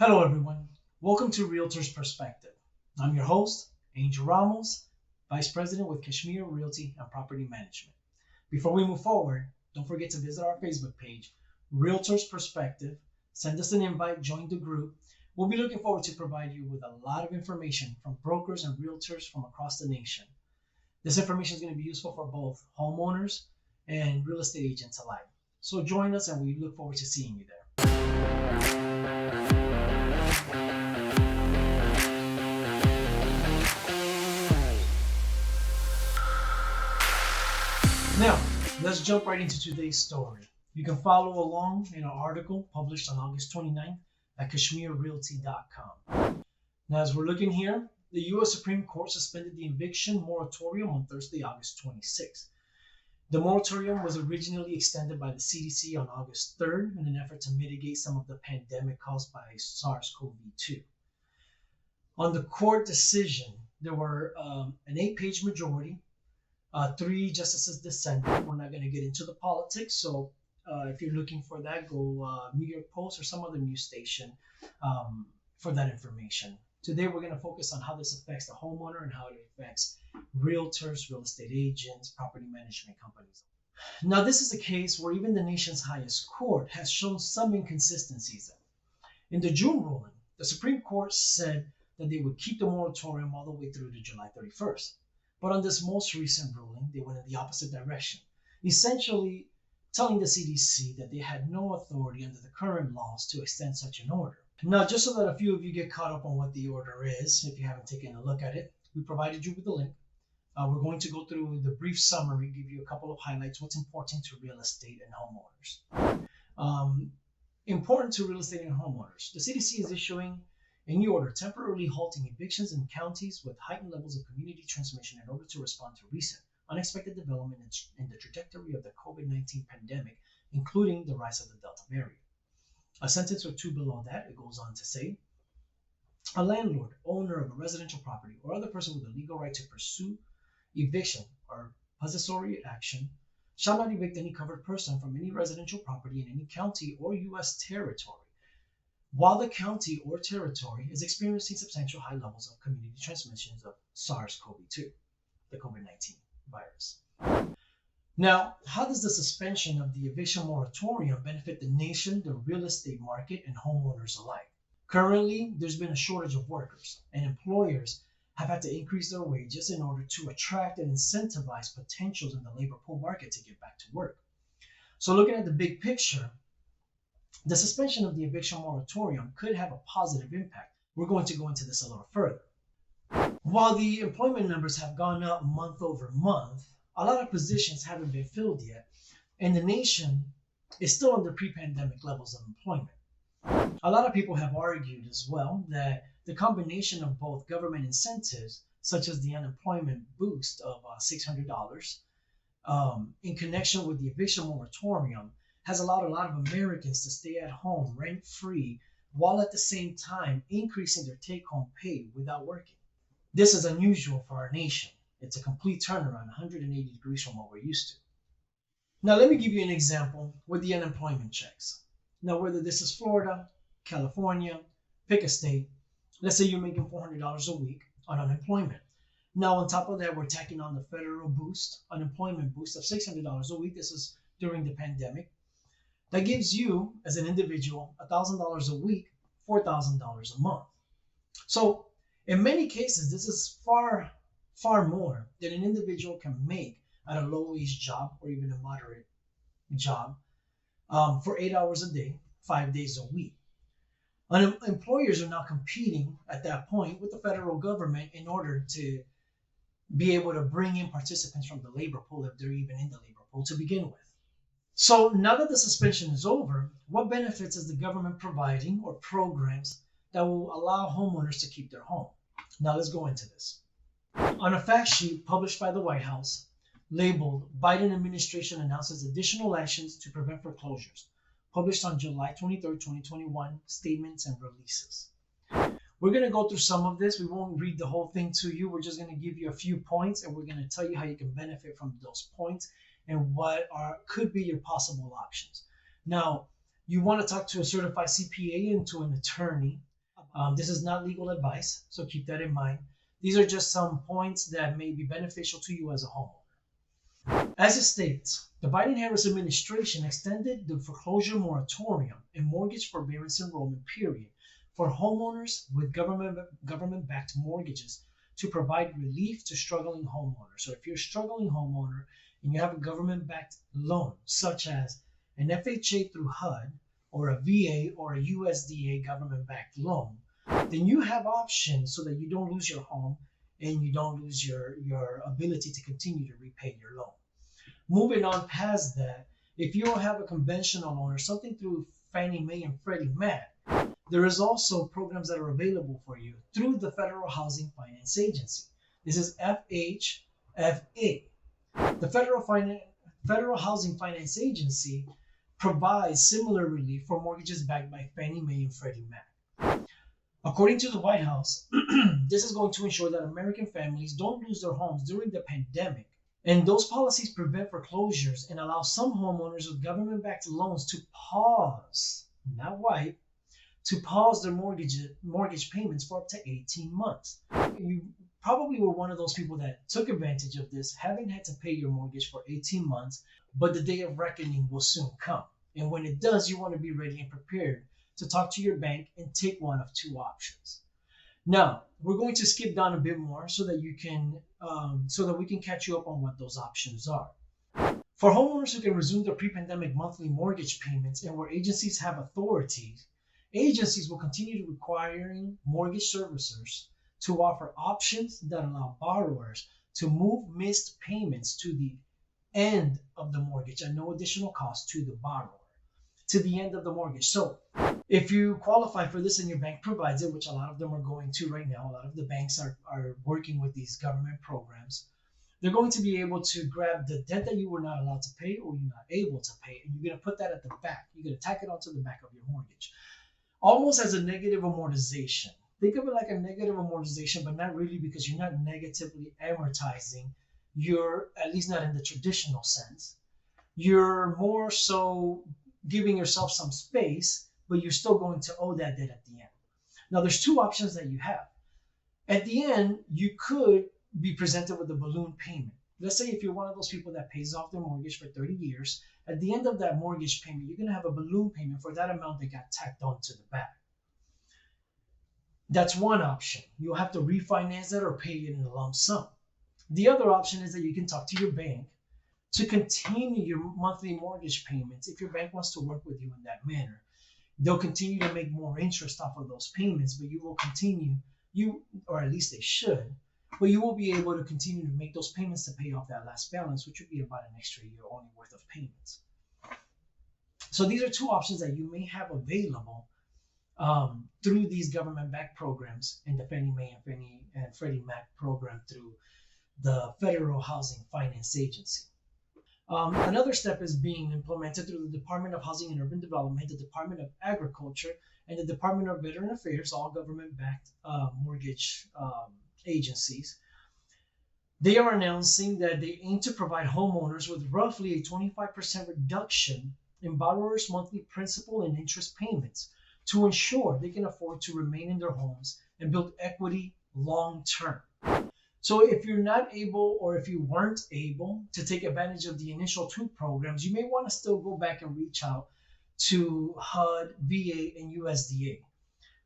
Hello, everyone. Welcome to Realtor's Perspective. I'm your host, Angel Ramos, Vice President with Kashmir Realty and Property Management. Before we move forward, don't forget to visit our Facebook page, Realtor's Perspective. Send us an invite, join the group. We'll be looking forward to provide you with a lot of information from brokers and realtors from across the nation. This information is going to be useful for both homeowners and real estate agents alike. So join us, and we look forward to seeing you there. Now, let's jump right into today's story. You can follow along in our article published on August 29th at KashmirRealty.com. Now, as we're looking here, the U.S. Supreme Court suspended the Eviction Moratorium on Thursday, August 26th. The moratorium was originally extended by the CDC on August 3rd in an effort to mitigate some of the pandemic caused by SARS-CoV-2. On the court decision, there were an 8-page majority. 3 justices dissented. We're not going to get into the politics, so if you're looking for that, go New York Post or some other news station for that information. Today, we're going to focus on how this affects the homeowner and how it affects realtors, real estate agents, property management companies. Now, this is a case where even the nation's highest court has shown some inconsistencies. In the June ruling, the Supreme Court said that they would keep the moratorium all the way through to July 31st. But on this most recent ruling, they went in the opposite direction, essentially telling the CDC that they had no authority under the current laws to extend such an order. Now, just so that a few of you get caught up on what the order is, if you haven't taken a look at it, we provided you with a link. We're going to go through the brief summary, give you a couple of highlights, what's important to real estate and homeowners. Important to real estate and homeowners. The CDC is issuing a new order temporarily halting evictions in counties with heightened levels of community transmission in order to respond to recent unexpected development in the trajectory of the COVID-19 pandemic, including the rise of the Delta variant. A sentence or two below that, it goes on to say, a landlord, owner of a residential property, or other person with a legal right to pursue eviction or possessory action shall not evict any covered person from any residential property in any county or U.S. territory while the county or territory is experiencing substantial high levels of community transmissions of SARS-CoV-2, the COVID-19 virus. Now, how does the suspension of the eviction moratorium benefit the nation, the real estate market, and homeowners alike? Currently, there's been a shortage of workers, and employers have had to increase their wages in order to attract and incentivize potentials in the labor pool market to get back to work. So looking at the big picture, the suspension of the eviction moratorium could have a positive impact. We're going to go into this a little further. While the employment numbers have gone up month over month, a lot of positions haven't been filled yet, and the nation is still under pre-pandemic levels of employment. A lot of people have argued as well that the combination of both government incentives, such as the unemployment boost of $600, in connection with the eviction moratorium, has allowed a lot of Americans to stay at home rent-free while at the same time increasing their take-home pay without working. This is unusual for our nation. It's a complete turnaround, 180 degrees from what we're used to. Now, let me give you an example with the unemployment checks. Now, whether this is Florida, California, pick a state, let's say you're making $400 a week on unemployment. Now, on top of that, we're tacking on the federal boost, unemployment boost of $600 a week. This is during the pandemic. That gives you, as an individual, $1,000 a week, $4,000 a month. So in many cases, this is far, far more than an individual can make at a low-wage job or even a moderate job for 8 hours a day, 5 days a week. Employers are now competing at that point with the federal government in order to be able to bring in participants from the labor pool if they're even in the labor pool to begin with. So now that the suspension is over, what benefits is the government providing or programs that will allow homeowners to keep their home? Now let's go into this. On a fact sheet published by the White House, labeled Biden administration announces additional actions to prevent foreclosures, published on July 23, 2021, statements and releases. We're going to go through some of this. We won't read the whole thing to you. We're just going to give you a few points, and we're going to tell you how you can benefit from those points and what could be your possible options. Now, you want to talk to a certified CPA and to an attorney This is not legal advice, so keep that in mind. These are just some points that may be beneficial to you as a homeowner. As it states, the Biden-Harris administration extended the foreclosure moratorium and mortgage forbearance enrollment period for homeowners with government-backed mortgages to provide relief to struggling homeowners. So if you're a struggling homeowner and you have a government-backed loan, such as an FHA through HUD or a VA or a USDA government-backed loan, then you have options so that you don't lose your home and you don't lose your ability to continue to repay your loan. Moving on past that, if you don't have a conventional loan or something through Fannie Mae and Freddie Mac, there is also programs that are available for you through the Federal Housing Finance Agency. This is FHFA. The Federal Housing Finance Agency provides similar relief for mortgages backed by Fannie Mae and Freddie Mac. According to the White House, this is going to ensure that American families don't lose their homes during the pandemic. And those policies prevent foreclosures and allow some homeowners with government-backed loans to pause, not wipe, to pause their mortgage payments for up to 18 months. You probably were one of those people that took advantage of this, having had to pay your mortgage for 18 months, but the day of reckoning will soon come. And when it does, you want to be ready and prepared to talk to your bank and take one of two options. Now, we're going to skip down a bit more so that we can catch you up on what those options are. For homeowners who can resume their pre-pandemic monthly mortgage payments and where agencies have authorities, agencies will continue requiring mortgage servicers to offer options that allow borrowers to move missed payments to the end of the mortgage at no additional cost to the borrower, to the end of the mortgage. So if you qualify for this and your bank provides it, which a lot of them are going to right now, a lot of the banks are working with these government programs, they're going to be able to grab the debt that you were not allowed to pay or you're not able to pay, and you're going to put that at the back. You're going to tack it onto the back of your mortgage, almost as a negative amortization. Think of it like a negative amortization, but not really, because you're not negatively amortizing. You're, at least not in the traditional sense. You're more so giving yourself some space, but you're still going to owe that debt at the end. Now, there's two options that you have. At the end, you could be presented with a balloon payment. Let's say if you're one of those people that pays off their mortgage for 30 years, at the end of that mortgage payment, you're going to have a balloon payment for that amount that got tacked onto the back. That's one option. You'll have to refinance that or pay it in a lump sum. The other option is that you can talk to your bank to continue your monthly mortgage payments. If your bank wants to work with you in that manner, they'll continue to make more interest off of those payments, but you will continue, or at least they should, but you will be able to continue to make those payments to pay off that last balance, which would be about an extra year only worth of payments. So these are two options that you may have available through these government-backed programs and the Fannie Mae and Freddie Mac program through the Federal Housing Finance Agency. Another step is being implemented through the Department of Housing and Urban Development, the Department of Agriculture, and the Department of Veteran Affairs, all government-backed mortgage agencies. They are announcing that they aim to provide homeowners with roughly a 25% reduction in borrowers' monthly principal and interest payments to ensure they can afford to remain in their homes and build equity long term. So if you're not able, or if you weren't able to take advantage of the initial two programs, you may want to still go back and reach out to HUD, VA, and USDA.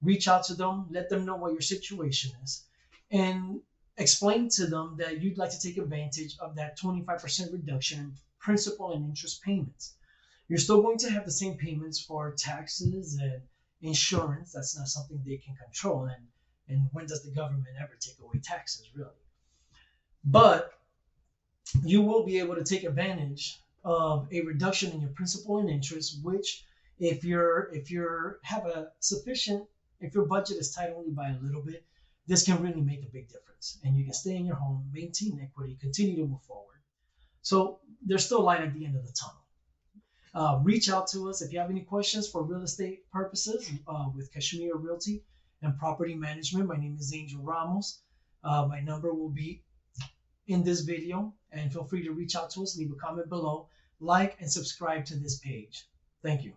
Reach out to them, let them know what your situation is, and explain to them that you'd like to take advantage of that 25% reduction in principal and interest payments. You're still going to have the same payments for taxes and insurance. That's not something they can control. And when does the government ever take away taxes, really? But you will be able to take advantage of a reduction in your principal and interest, which if your budget is tight only by a little bit, this can really make a big difference. And you can stay in your home, maintain equity, continue to move forward. So there's still light at the end of the tunnel. Reach out to us if you have any questions for real estate purposes with Kashmir Realty and Property Management. My name is Angel Ramos. My number will be in this video, and feel free to reach out to us, leave a comment below, like and subscribe to this page. Thank you.